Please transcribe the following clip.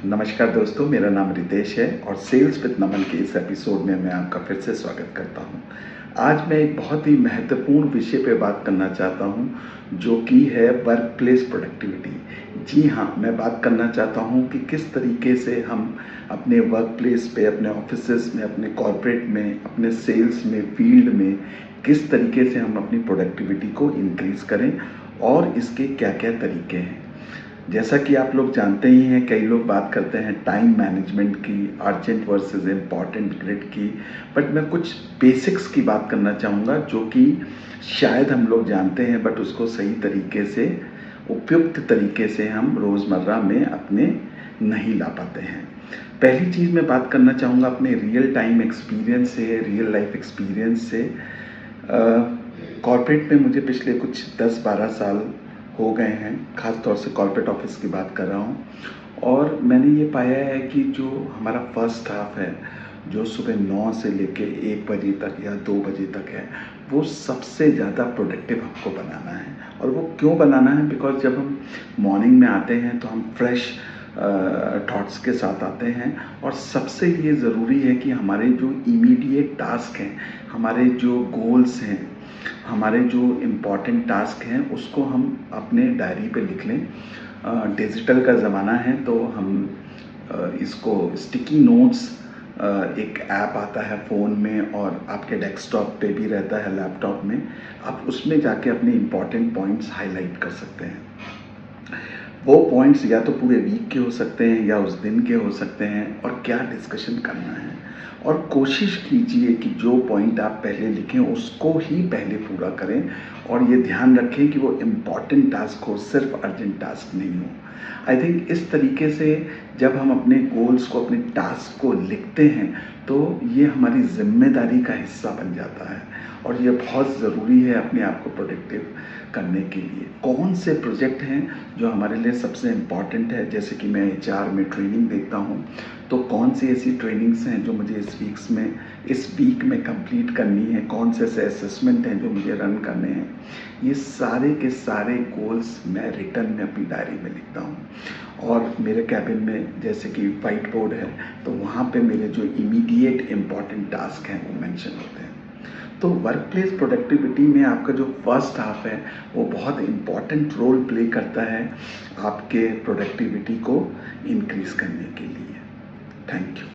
नमस्कार दोस्तों, मेरा नाम रितेश है और सेल्स विद नमन के इस एपिसोड में मैं आपका फिर से स्वागत करता हूं। आज मैं एक बहुत ही महत्वपूर्ण विषय पे बात करना चाहता हूं, जो कि है वर्क प्लेस प्रोडक्टिविटी। जी हाँ, मैं बात करना चाहता हूं कि किस तरीके से हम अपने वर्क प्लेस पे, अपने ऑफिसेज़ में, अपने कॉर्पोरेट में, अपने सेल्स में, फील्ड में किस तरीके से हम अपनी प्रोडक्टिविटी को इंक्रीज़ करें और इसके क्या-क्या तरीके हैं। जैसा कि आप लोग जानते ही हैं, कई लोग बात करते हैं टाइम मैनेजमेंट की, अर्जेंट वर्सेस इम्पॉर्टेंट ग्रिड की, बट मैं कुछ बेसिक्स की बात करना चाहूँगा जो कि शायद हम लोग जानते हैं, बट उसको सही तरीके से, उपयुक्त तरीके से हम रोज़मर्रा में अपने नहीं ला पाते हैं। पहली चीज़ मैं बात करना चाहूँगा अपने रियल टाइम एक्सपीरियंस से, रियल लाइफ एक्सपीरियंस से। कॉर्पोरेट में मुझे पिछले कुछ 10-12 साल हो गए हैं, ख़ास तौर से कॉर्पोरेट ऑफिस की बात कर रहा हूँ। और मैंने ये पाया है कि जो हमारा फर्स्ट स्टाफ है, जो सुबह 9 से लेके 1 बजे तक या 2 बजे तक है, वो सबसे ज़्यादा प्रोडक्टिव हमको बनाना है। और वो क्यों बनाना है? बिकॉज़ जब हम मॉर्निंग में आते हैं तो हम फ्रेश थॉट्स के साथ आते हैं, और सबसे ये ज़रूरी है कि हमारे जो इमीडिएट टास्क हैं, हमारे जो गोल्स हैं, हमारे जो इम्पॉर्टेंट टास्क हैं, उसको हम अपने डायरी पे लिख लें। डिजिटल का ज़माना है तो हम इसको स्टिकी नोट्स, एक ऐप आता है फ़ोन में और आपके डेस्कटॉप पे भी रहता है, लैपटॉप में। आप उसमें जाके अपने इम्पॉर्टेंट पॉइंट्स हाइलाइट कर सकते हैं। वो पॉइंट्स या तो पूरे वीक के हो सकते हैं या उस दिन के हो सकते हैं, और क्या डिस्कशन करना है। और कोशिश कीजिए कि जो पॉइंट आप पहले लिखें उसको ही पहले पूरा करें, और ये ध्यान रखें कि वो इम्पॉर्टेंट टास्क हो, सिर्फ अर्जेंट टास्क नहीं हो। आई थिंक इस तरीके से जब हम अपने गोल्स को, अपने टास्क को लिखते हैं, तो ये हमारी ज़िम्मेदारी का हिस्सा बन जाता है, और ये बहुत ज़रूरी है अपने आप को प्रोडक्टिव करने के लिए। कौन से प्रोजेक्ट हैं जो हमारे लिए सबसे इम्पॉर्टेंट है? जैसे कि मैं एचआर में ट्रेनिंग देता हूँ, तो कौन सी ऐसी ट्रेनिंग्स हैं जो मुझे इस वीक में कंप्लीट करनी है? कौन से ऐसे असेसमेंट हैं जो मुझे रन करने हैं? ये सारे के सारे गोल्स मैं रिटन में अपनी डायरी में लिखता हूँ। और मेरे केबिन में जैसे कि व्हाइट बोर्ड है, तो वहाँ पे मेरे जो इमीडिएट इम्पॉर्टेंट टास्क हैं वो मेंशन होते हैं। तो वर्क प्लेस प्रोडक्टिविटी में आपका जो फर्स्ट हाफ है, वो बहुत इम्पॉर्टेंट रोल प्ले करता है आपके प्रोडक्टिविटी को इंक्रीज़ करने के लिए। Thank you.